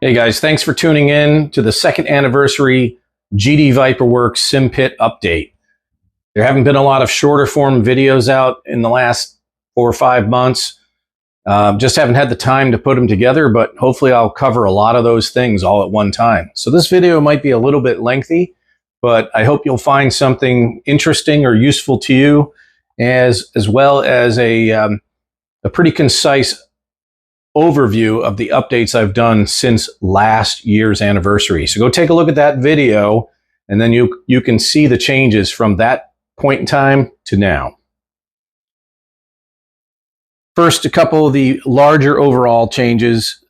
Hey guys, thanks for tuning in to the second anniversary GD ViperWorks SimPit update. There haven't been a lot of shorter form videos out in the last 4 or 5 months. Just haven't had the time to put them together, but hopefully I'll cover a lot of those things all at one time. So this video might be a little bit lengthy, but I hope you'll find something interesting or useful to you, as well as a pretty concise overview of the updates I've done since last year's anniversary. So go take a look at that video, and then you can see the changes from that point in time to now. First, a couple of the larger overall changes.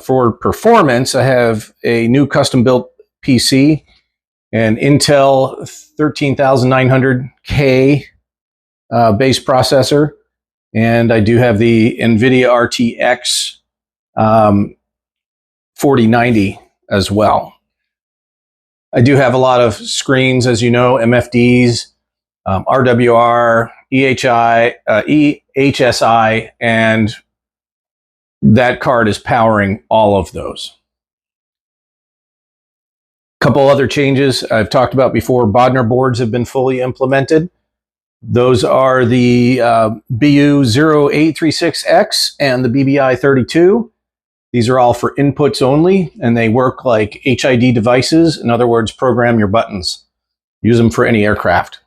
For performance, I have a new custom-built PC, an Intel 13900K base processor, and I do have the NVIDIA RTX 4090 as well. I do have a lot of screens, as you know, MFDs, RWR, HSI, and that card is powering all of those. A couple other changes I've talked about before. Bodner boards have been fully implemented. Those are the BU0836X and the BBI32. These are all for inputs only, and they work like HID devices. In other words, program your buttons. Use them for any aircraft.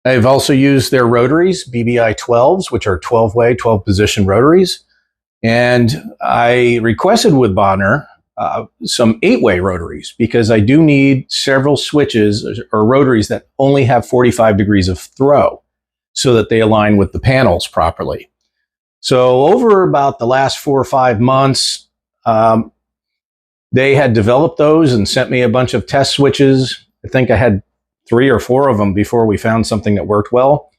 I've also used their rotaries, BBI12s, which are 12-way, 12-position rotaries. And I requested with Bodner some 8-way rotaries, because I do need several switches or rotaries that only have 45 degrees of throw so that they align with the panels properly. So over about the last 4 or 5 months, they had developed those and sent me a bunch of test switches. I think I had 3 or 4 of them before we found something that worked well.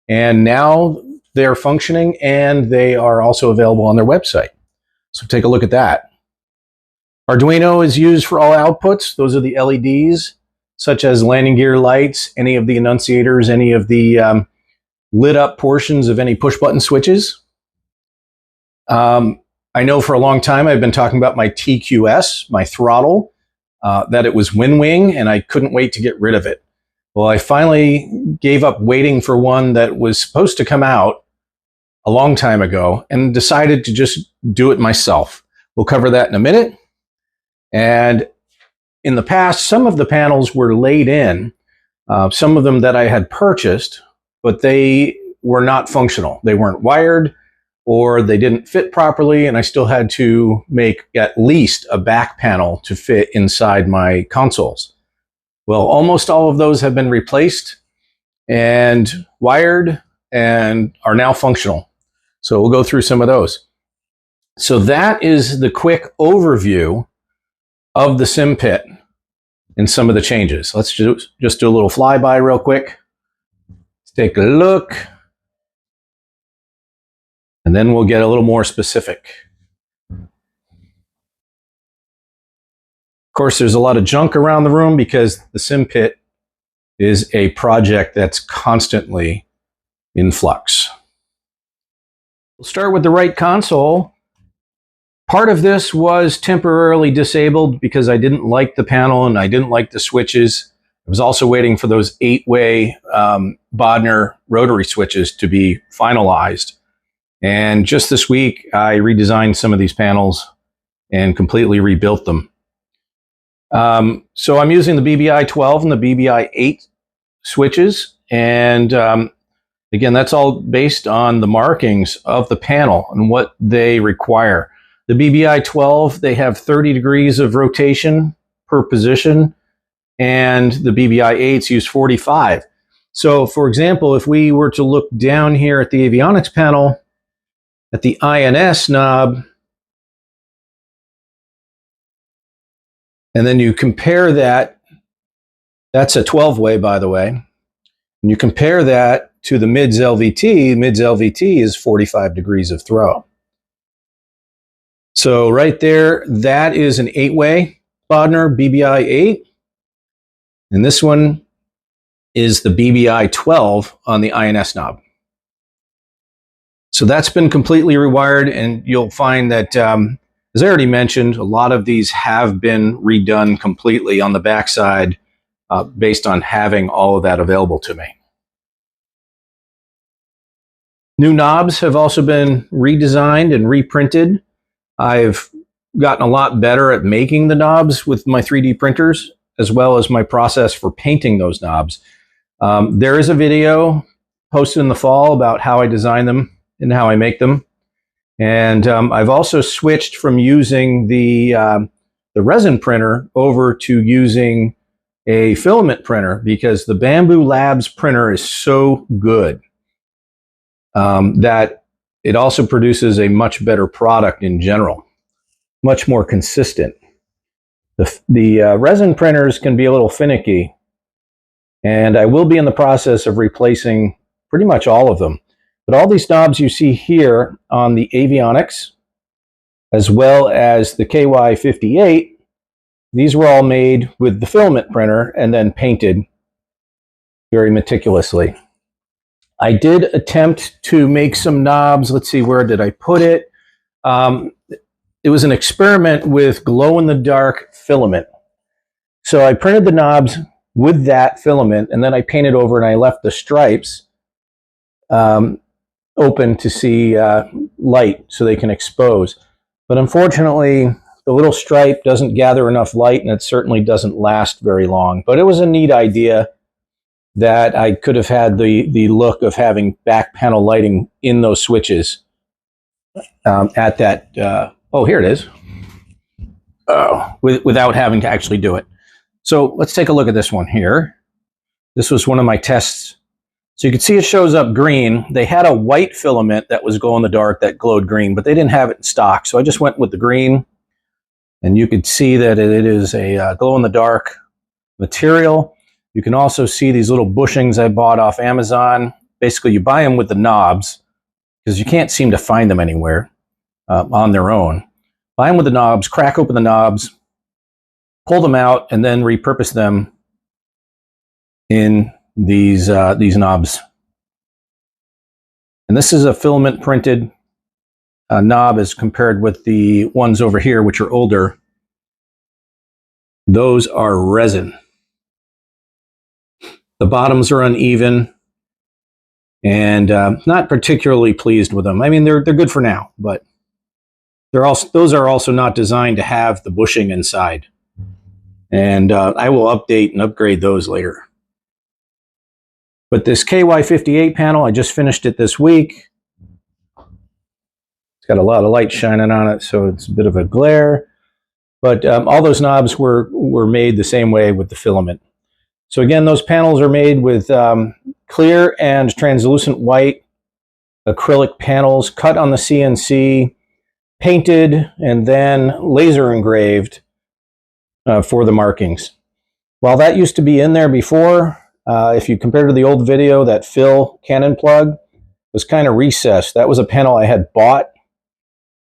And now they're functioning, and they are also available on their website. So take a look at that. Arduino is used for all outputs. Those are the LEDs, such as landing gear lights, any of the annunciators, any of the lit up portions of any push button switches. I know for a long time I've been talking about my TQS, my throttle, that it was WinWing, and I couldn't wait to get rid of it. Well, I finally gave up waiting for one that was supposed to come out a long time ago and decided to just do it myself. We'll cover that in a minute. And in the past, some of the panels were laid in, some of them that I had purchased, but they were not functional. They weren't wired, or they didn't fit properly, and I still had to make at least a back panel to fit inside my consoles. Well, almost all of those have been replaced and wired and are now functional. So we'll go through some of those. So that is the quick overview of the SimPit and some of the changes. Let's just do a little flyby real quick. Let's take a look, and then we'll get a little more specific. Of course, there's a lot of junk around the room because the SimPit is a project that's constantly in flux. We'll start with the right console. Part of this was temporarily disabled because I didn't like the panel and I didn't like the switches. I was also waiting for those 8-way Bodner rotary switches to be finalized. And just this week, I redesigned some of these panels and completely rebuilt them. So I'm using the BBI12 and the BBI8 switches. And again, that's all based on the markings of the panel and what they require. The BBI12, they have 30 degrees of rotation per position, and the BBI8s use 45. So, for example, if we were to look down here at the avionics panel, at the INS knob, and then you compare that, that's a 12-way, by the way, and you compare that to the MIDS LVT is 45 degrees of throw. So right there, that is an 8-way Bodner BBI8. And this one is the BBI12 on the INS knob. So that's been completely rewired, and you'll find that As I already mentioned, a lot of these have been redone completely on the backside based on having all of that available to me. New knobs have also been redesigned and reprinted. I've gotten a lot better at making the knobs with my 3D printers, as well as my process for painting those knobs. There is a video posted in the fall about how I design them and how I make them. And I've also switched from using the resin printer over to using a filament printer because the Bamboo Labs printer is so good that it also produces a much better product in general, much more consistent. The resin printers can be a little finicky, and I will be in the process of replacing pretty much all of them. But all these knobs you see here on the avionics, as well as the KY58, these were all made with the filament printer and then painted very meticulously. I did attempt to make some knobs. Let's see, where did I put it? It was an experiment with glow-in-the-dark filament. So I printed the knobs with that filament, and then I painted over and I left the stripes open to see light so they can expose. But unfortunately, the little stripe doesn't gather enough light, and it certainly doesn't last very long. But it was a neat idea that I could have had the look of having back panel lighting in those switches at that, oh, here it is, without having to actually do it. So let's take a look at this one here. This was one of my tests. So you can see it shows up green. They had a white filament that was glow in the dark that glowed green, but they didn't have it in stock. So I just went with the green, and you could see that it is a glow in the dark material. You can also see these little bushings I bought off Amazon. Basically, you buy them with the knobs because you can't seem to find them anywhere on their own. Buy them with the knobs, crack open the knobs, pull them out, and then repurpose them in these knobs. And this is a filament printed knob as compared with the ones over here, which are older. Those are resin. The bottoms are uneven, and not particularly pleased with them. I mean, they're good for now, but those are also not designed to have the bushing inside. And I will update and upgrade those later. But this KY58 panel, I just finished it this week. It's got a lot of light shining on it, so it's a bit of a glare. But all those knobs were made the same way with the filament. So again, those panels are made with clear and translucent white acrylic panels cut on the CNC, painted, and then laser engraved for the markings. While that used to be in there before, if you compare to the old video, that fill cannon plug was kind of recessed. That was a panel I had bought,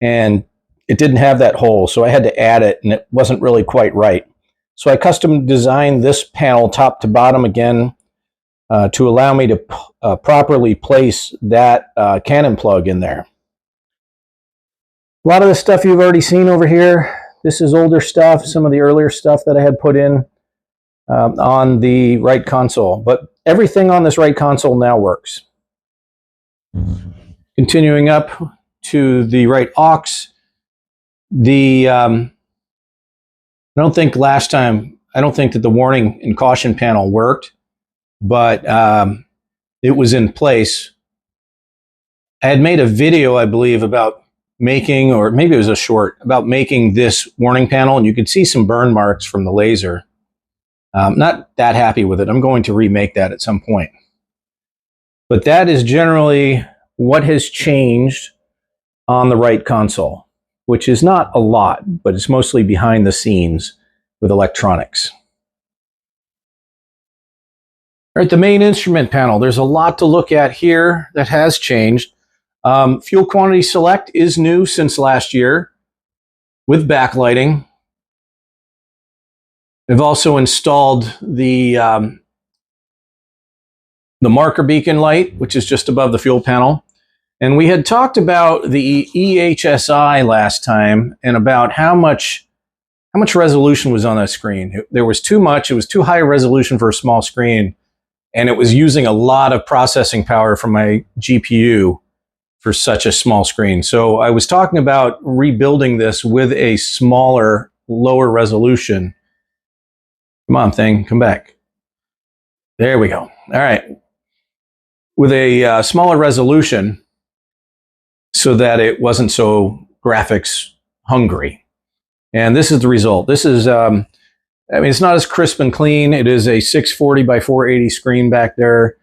and it didn't have that hole, so I had to add it, and it wasn't really quite right. So I custom designed this panel top to bottom again to allow me to properly place that cannon plug in there. A lot of the stuff you've already seen over here. This is older stuff, some of the earlier stuff that I had put in on the right console, but everything on this right console now works. Continuing up to the right aux, I don't think that the warning and caution panel worked, but it was in place. I had made a video, I believe, about making, or maybe it was a short, about making this warning panel, and you could see some burn marks from the laser. Not that happy with it. I'm going to remake that at some point. But that is generally what has changed on the right console, which is not a lot, but it's mostly behind the scenes with electronics. All right, the main instrument panel. There's a lot to look at here that has changed. Fuel quantity select is new since last year with backlighting. I've also installed the marker beacon light, which is just above the fuel panel. And we had talked about the EHSI last time and about how much resolution was on that screen. There was too much. It was too high a resolution for a small screen, and it was using a lot of processing power from my GPU for such a small screen. So I was talking about rebuilding this with a smaller, lower resolution. Come on, thing, come back. There we go. All right. With a smaller resolution so that it wasn't so graphics hungry. And this is the result. This is, I mean, it's not as crisp and clean. It is a 640 by 480 screen back there.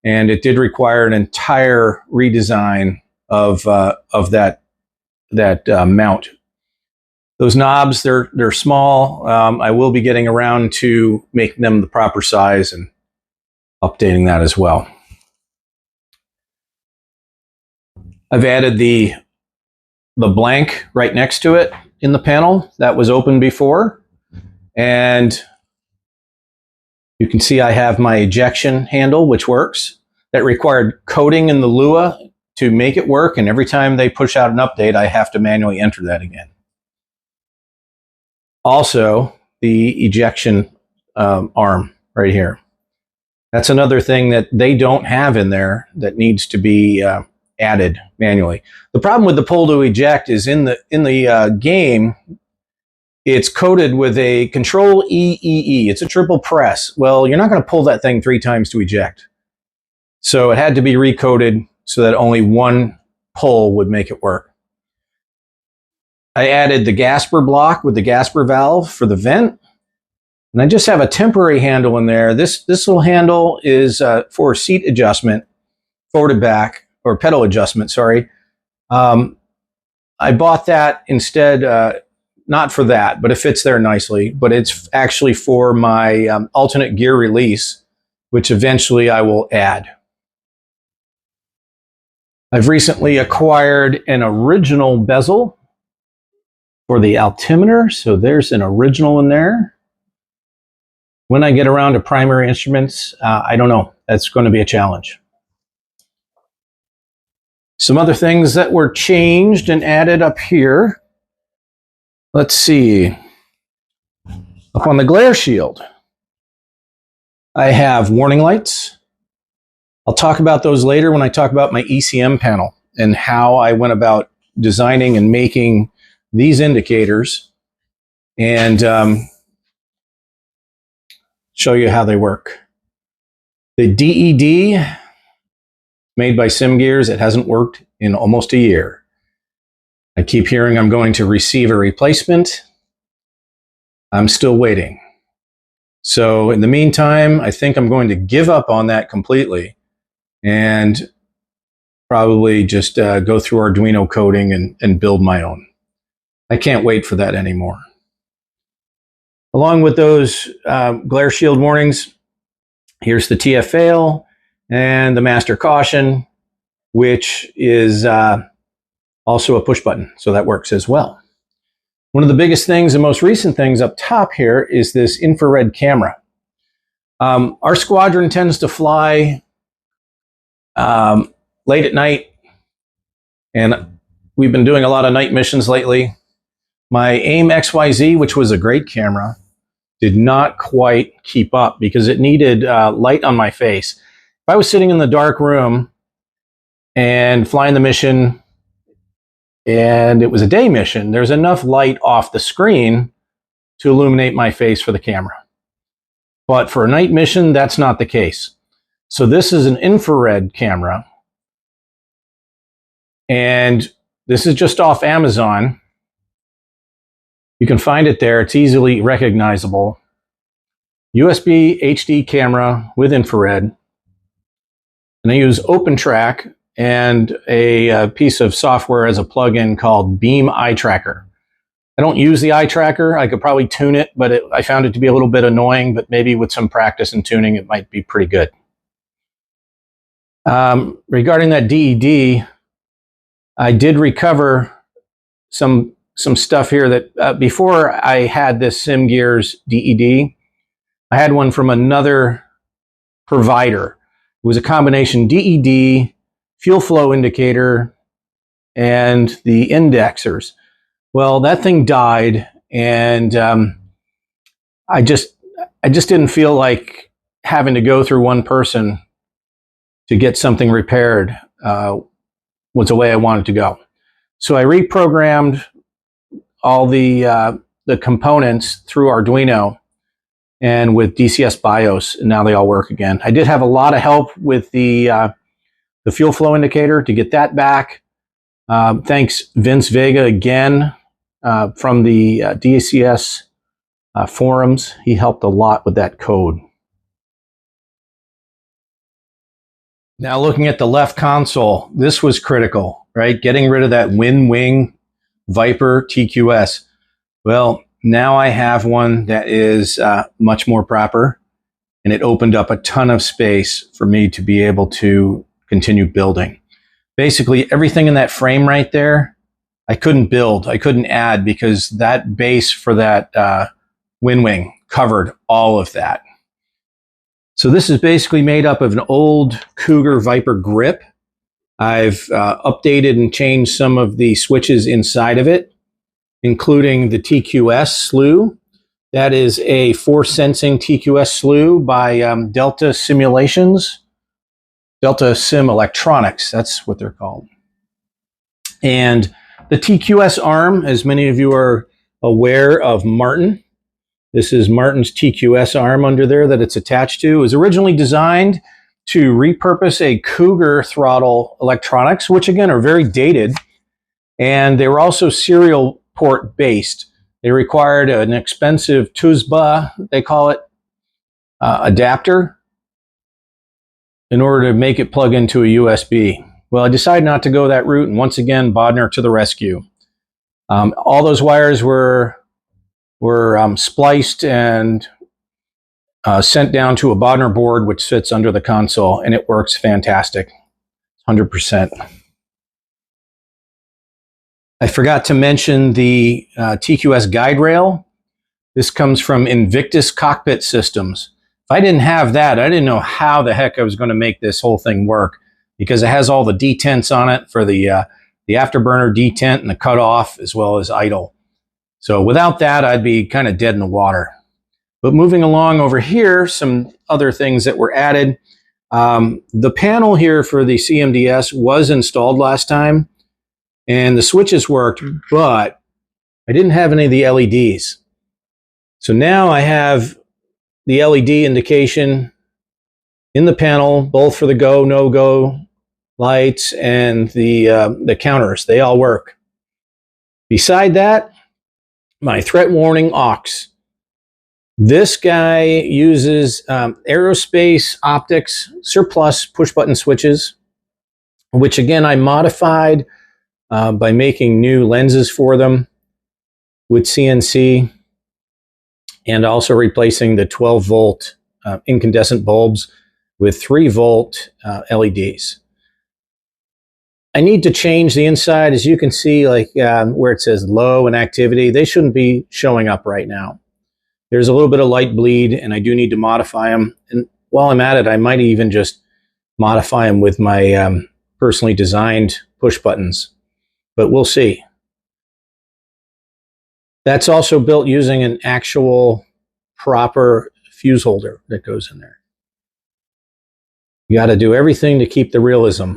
And it did require an entire redesign of that mount. Those knobs, they're small. I will be getting around to making them the proper size and updating that as well. I've added the blank right next to it in the panel that was open before, and you can see I have my ejection handle, which works. That required coding in the Lua to make it work, and every time they push out an update, I have to manually enter that again. Also, the ejection arm right here. That's another thing that they don't have in there that needs to be added manually. The problem with the pull to eject is in the game, it's coded with a Control EEE. It's a triple press. Well, you're not going to pull that thing 3 times to eject. So it had to be recoded so that only one pull would make it work. I added the gasper block with the gasper valve for the vent. And I just have a temporary handle in there. This little handle is for seat adjustment, forward and back, or pedal adjustment, sorry. I bought that instead, not for that, but it fits there nicely. But it's actually for my alternate gear release, which eventually I will add. I've recently acquired an original bezel for the altimeter, so there's an original in there. When I get around to primary instruments, I don't know. That's going to be a challenge. Some other things that were changed and added up here. Let's see. Up on the glare shield, I have warning lights. I'll talk about those later when I talk about my ECM panel and how I went about designing and making these indicators and show you how they work. The DED made by SimGears, it hasn't worked in almost a year. I keep hearing I'm going to receive a replacement. I'm still waiting. So in the meantime, I think I'm going to give up on that completely and probably just go through Arduino coding and build my own. I can't wait for that anymore. Along with those glare shield warnings, here's the TF fail and the master caution, which is also a push button, so that works as well. One of the biggest things and most recent things up top here is this infrared camera. Our squadron tends to fly late at night, and we've been doing a lot of night missions lately. My AIM XYZ, which was a great camera, did not quite keep up because it needed light on my face. If I was sitting in the dark room and flying the mission and it was a day mission, there's enough light off the screen to illuminate my face for the camera. But for a night mission, that's not the case. So this is an infrared camera, and this is just off Amazon. You can find it there. It's easily recognizable. USB HD camera with infrared. And I use OpenTrack and a piece of software as a plugin called Beam Eye Tracker. I don't use the eye tracker. I could probably tune it, but I found it to be a little bit annoying, but maybe with some practice and tuning, it might be pretty good. Regarding that DED, I did recover some stuff here that before I had this SimGears DED, I had one from another provider. It was a combination DED fuel flow indicator, and the indexers. Well, that thing died, and I just didn't feel like having to go through one person to get something repaired was the way I wanted to go. So I reprogrammed all the components through Arduino and with DCS BIOS, and now they all work again. I did have a lot of help with the fuel flow indicator to get that back. Thanks Vince Vega again from the DCS forums. He helped a lot with that code. Now looking at the left console, this was critical, right? Getting rid of that WinWing Viper TQS. Well, now I have one that is much more proper, and it opened up a ton of space for me to be able to continue building. Basically, everything in that frame right there, I couldn't build, I couldn't add, because that base for that WinWing covered all of that. So this is basically made up of an old Cougar Viper grip. I've updated and changed some of the switches inside of it, including the TQS slew. That is a force sensing TQS slew by Delta Simulations. Delta Sim Electronics, that's what they're called. And the TQS arm, as many of you are aware of Martin, this is Martin's TQS arm under there that it's attached to. It was originally designed to repurpose a Cougar throttle electronics, which again are very dated, and they were also serial port based. They required an expensive TUSBA, they call it, adapter in order to make it plug into a USB. Well, I decided not to go that route, and once again, Bodner to the rescue. All those wires were spliced and sent down to a Bodner board, which sits under the console, and it works fantastic, 100%. I forgot to mention the TQS guide rail. This comes from Invictus Cockpit Systems. If I didn't have that, I didn't know how the heck I was going to make this whole thing work, because it has all the detents on it for the afterburner detent and the cutoff, as well as idle. So without that, I'd be kind of dead in the water. But moving along over here, some other things that were added. The panel here for the CMDS was installed last time, and the switches worked, but I didn't have any of the LEDs. So now I have the LED indication in the panel, both for the go, no-go lights and the counters. They all work. Beside that, my threat warning aux. This guy uses aerospace optics surplus push button switches, which again I modified by making new lenses for them with CNC, and also replacing the 12 volt incandescent bulbs with 3 volt LEDs. I need to change the inside. As you can see, like where it says low and activity, they shouldn't be showing up right now. There's a little bit of light bleed, and I do need to modify them. And while I'm at it, I might even just modify them with my personally designed push buttons, but we'll see. That's also built using an actual proper fuse holder that goes in there. You got to do everything to keep the realism.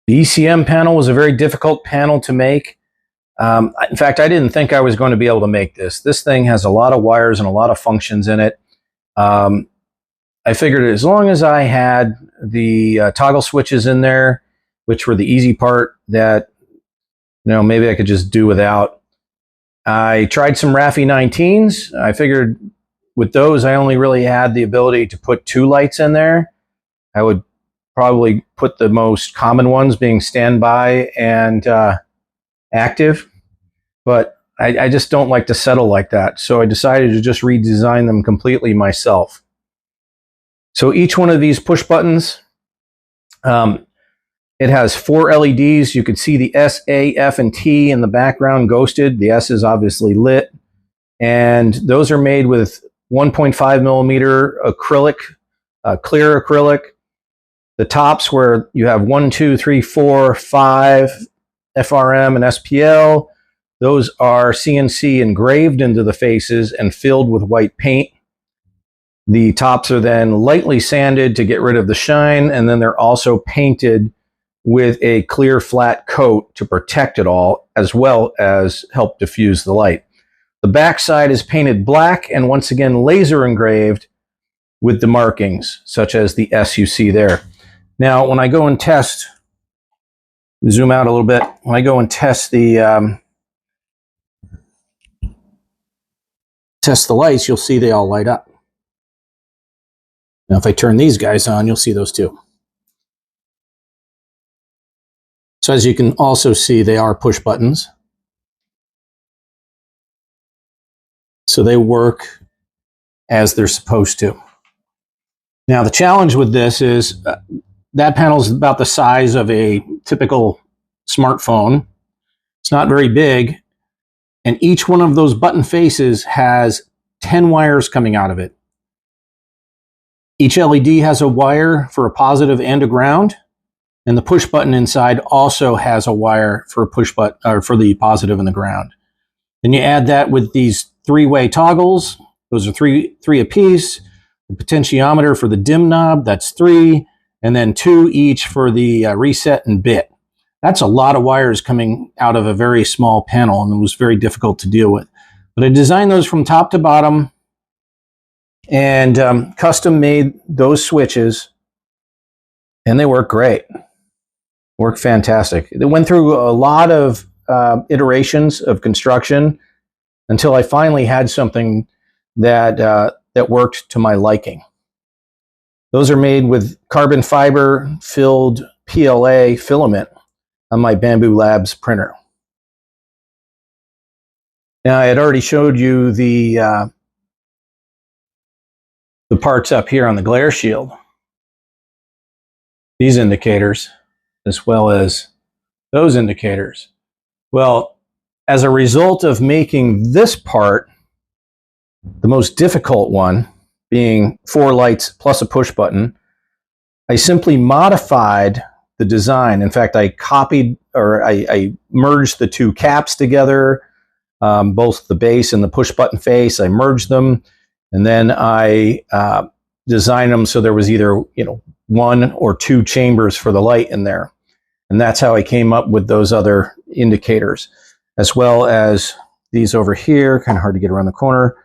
The ECM panel was a very difficult panel to make. In fact, I didn't think I was going to be able to make this. This thing has a lot of wires and a lot of functions in it. I figured as long as I had the toggle switches in there, which were the easy part, that maybe I could just do without. I tried some RAFI 19s. I figured with those, I only really had the ability to put 2 lights in there. I would probably put the most common ones being standby and active, but I just don't like to settle like that. So I decided to just redesign them completely myself. So each one of these push buttons, it has 4 LEDs. You can see the S, A, F, and T in the background ghosted. The S is obviously lit. And those are made with 1.5 millimeter acrylic, clear acrylic. The tops where you have 1, 2, 3, 4, 5 FRM and SPL, those are CNC engraved into the faces and filled with white paint. The tops are then lightly sanded to get rid of the shine, and then they're also painted with a clear flat coat to protect it all, as well as help diffuse the light. The back side is painted black and once again laser engraved with the markings, such as the S you see there. Now, when I go and test, zoom out a little bit, when I go and test the lights, you'll see they all light up. Now, if I turn these guys on, you'll see those too. So as you can also see, they are push buttons. So they work as they're supposed to. Now, the challenge with this is that panel is about the size of a typical smartphone. It's not very big. And each one of those button faces has 10 wires coming out of it. Each LED has a wire for a positive and a ground, and the push button inside also has a wire for a push button, or for the positive and the ground. Then you add that with these 3-way toggles. Those are three apiece. The potentiometer for the dim knob, that's 3, and then 2 each for the reset and bit. That's a lot of wires coming out of a very small panel, and it was very difficult to deal with. But I designed those from top to bottom and custom made those switches, and they work great. Work fantastic. They went through a lot of iterations of construction until I finally had something that worked to my liking. Those are made with carbon fiber filled PLA filament on my Bamboo Labs printer. Now, I had already showed you the parts up here on the glare shield. These indicators, as well as those indicators. Well, as a result of making this part, the most difficult one, being 4 lights plus a push button, I simply modified the design. In fact, I copied, or I merged the 2 caps together, both the base and the push button face. I merged them, and then I designed them so there was either 1 or 2 chambers for the light in there. And that's how I came up with those other indicators, as well as these over here, kind of hard to get around the corner,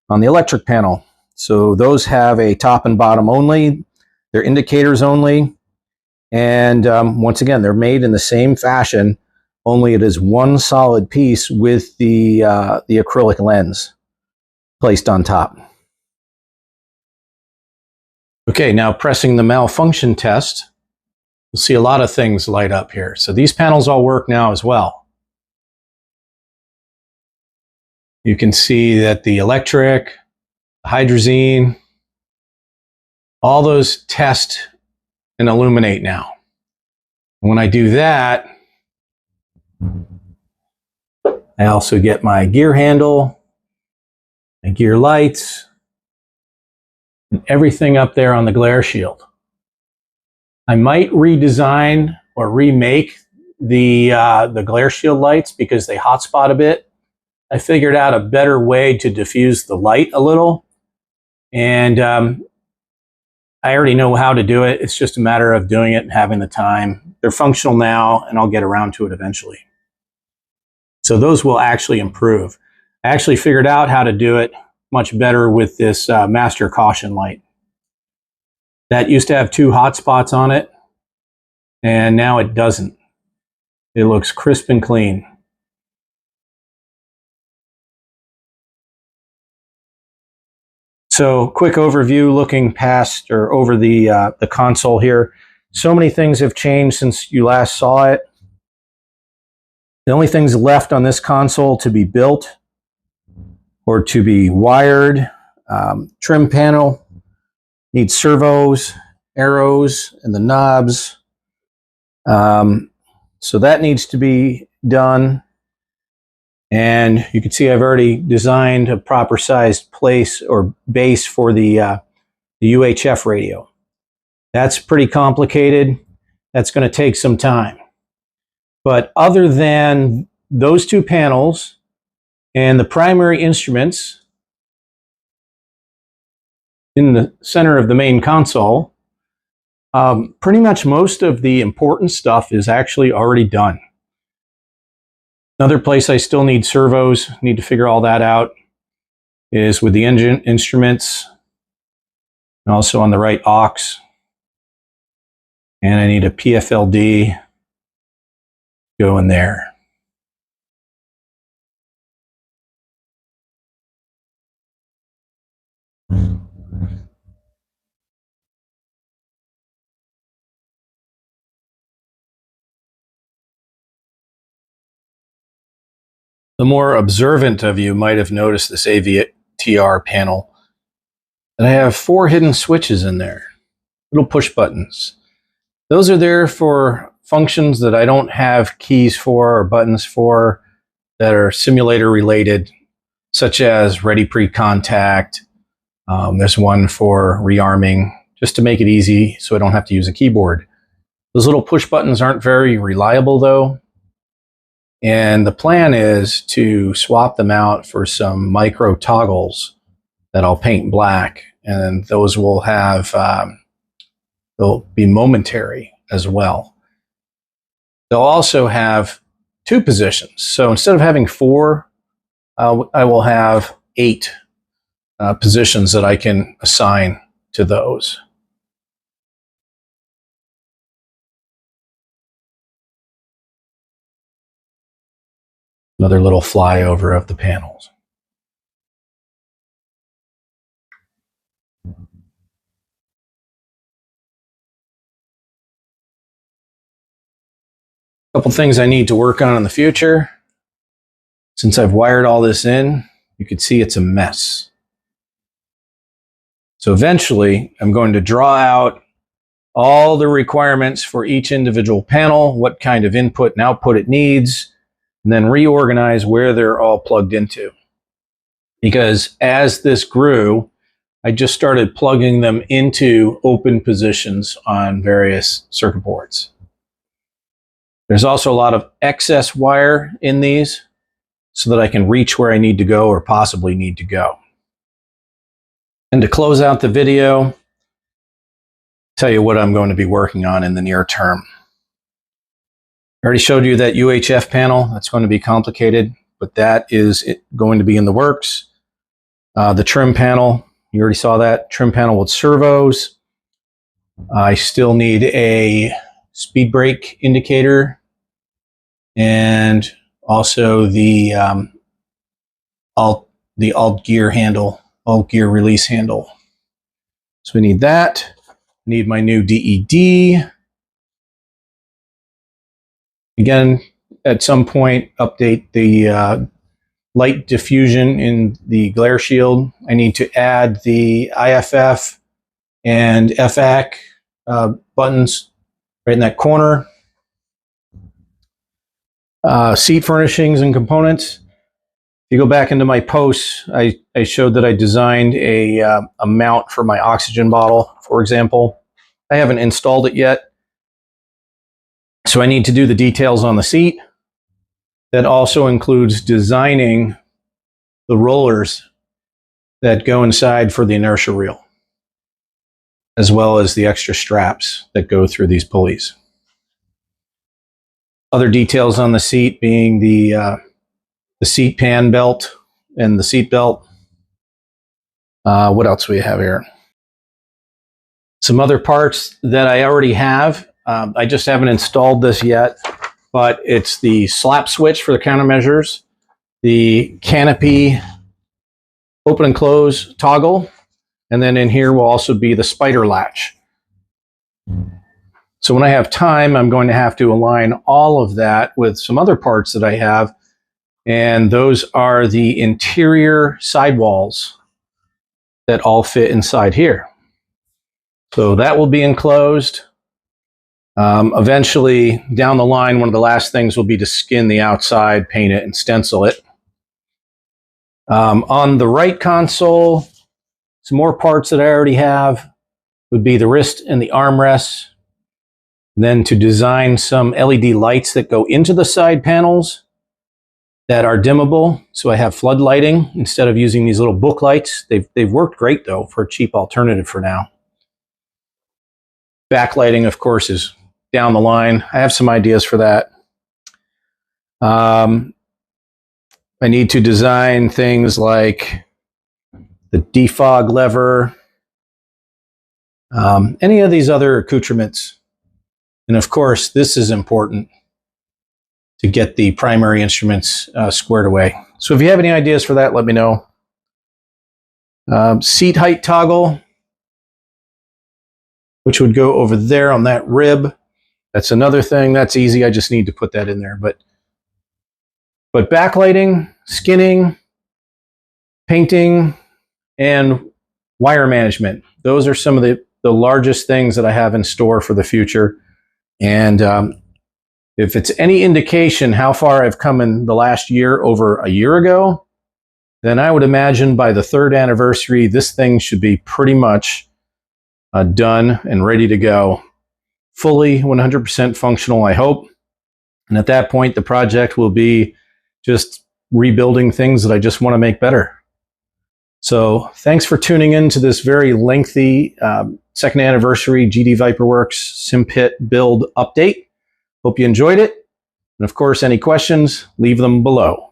on the electric panel. So those have a top and bottom only. They're indicators only. And once again, they're made in the same fashion, only it is one solid piece with the acrylic lens placed on top. Okay, now pressing the malfunction test, you'll see a lot of things light up here. So these panels all work now as well. You can see that the electric, the hydrazine, all those test and illuminate now. When I do that, I also get my gear handle, my gear lights, and everything up there on the glare shield. I might redesign or remake the glare shield lights because they hotspot a bit. I figured out a better way to diffuse the light a little, and I already know how to do it. It's just a matter of doing it and having the time. They're functional now, and I'll get around to it eventually. So those will actually improve. I actually figured out how to do it much better with this master caution light. That used to have 2 hotspots on it, and now it doesn't. It looks crisp and clean. So, quick overview looking past or over the console here. So many things have changed since you last saw it. The only things left on this console to be built or to be wired, trim panel, needs servos, arrows, and the knobs. So that needs to be done. And you can see I've already designed a proper sized place or base for the UHF radio. That's pretty complicated. That's going to take some time. But other than those two panels and the primary instruments in the center of the main console, pretty much most of the important stuff is actually already done. Another place I still need servos, need to figure all that out, is with the engine instruments, and also on the right aux. And I need a PFLD go in there. The more observant of you might have noticed this AVTR panel. And I have 4 hidden switches in there, little push buttons. Those are there for functions that I don't have keys for or buttons for that are simulator related, such as ready pre-contact. There's one for rearming, just to make it easy so I don't have to use a keyboard. Those little push buttons aren't very reliable though. And the plan is to swap them out for some micro toggles that I'll paint black, and those will have, they'll be momentary as well. They'll also have 2 positions. So instead of having 4, I will have 8 positions that I can assign to those. Another little flyover of the panels. A couple things I need to work on in the future. Since I've wired all this in, you can see it's a mess. So eventually, I'm going to draw out all the requirements for each individual panel, what kind of input and output it needs, and then reorganize where they're all plugged into. Because as this grew, I just started plugging them into open positions on various circuit boards. There's also a lot of excess wire in these so that I can reach where I need to go or possibly need to go. And to close out the video, tell you what I'm going to be working on in the near term. I already showed you that UHF panel. That's going to be complicated, but that is going to be in the works. The trim panel, you already saw that. Trim panel with servos. I still need a speed brake indicator and also the alt gear handle, alt gear release handle. So we need that. Need my new DED. Again, at some point, update the light diffusion in the glare shield. I need to add the IFF and FAC buttons right in that corner. Seat furnishings and components. If you go back into my posts, I showed that I designed a mount for my oxygen bottle, for example. I haven't installed it yet. So I need to do the details on the seat. That also includes designing the rollers that go inside for the inertia reel, as well as the extra straps that go through these pulleys. Other details on the seat being the seat pan belt and the seat belt. What else do we have here? Some other parts that I already have. I just haven't installed this yet, but it's the slap switch for the countermeasures, the canopy open and close toggle, and then in here will also be the spider latch. So when I have time, I'm going to have to align all of that with some other parts that I have, and those are the interior sidewalls that all fit inside here. So that will be enclosed. Eventually, down the line, one of the last things will be to skin the outside, paint it, and stencil it. On the right console, some more parts that I already have would be the wrist and the armrests. Then to design some LED lights that go into the side panels that are dimmable. So I have flood lighting instead of using these little book lights. They've worked great though for a cheap alternative for now. Backlighting, of course, is down the line. I have some ideas for that. I need to design things like the defog lever, any of these other accoutrements. And of course, this is important to get the primary instruments squared away. So if you have any ideas for that, let me know. Seat height toggle, which would go over there on that rib. That's another thing. That's easy. I just need to put that in there. But backlighting, skinning, painting, and wire management. Those are some of the largest things that I have in store for the future. And if it's any indication how far I've come in the last year over a year ago, then I would imagine by the 3rd anniversary, this thing should be pretty much done and ready to go. Fully 100% functional, I hope. And at that point, the project will be just rebuilding things that I just want to make better. So thanks for tuning in to this very lengthy 2nd anniversary GD ViperWorks SimPit build update. Hope you enjoyed it. And of course, any questions, leave them below.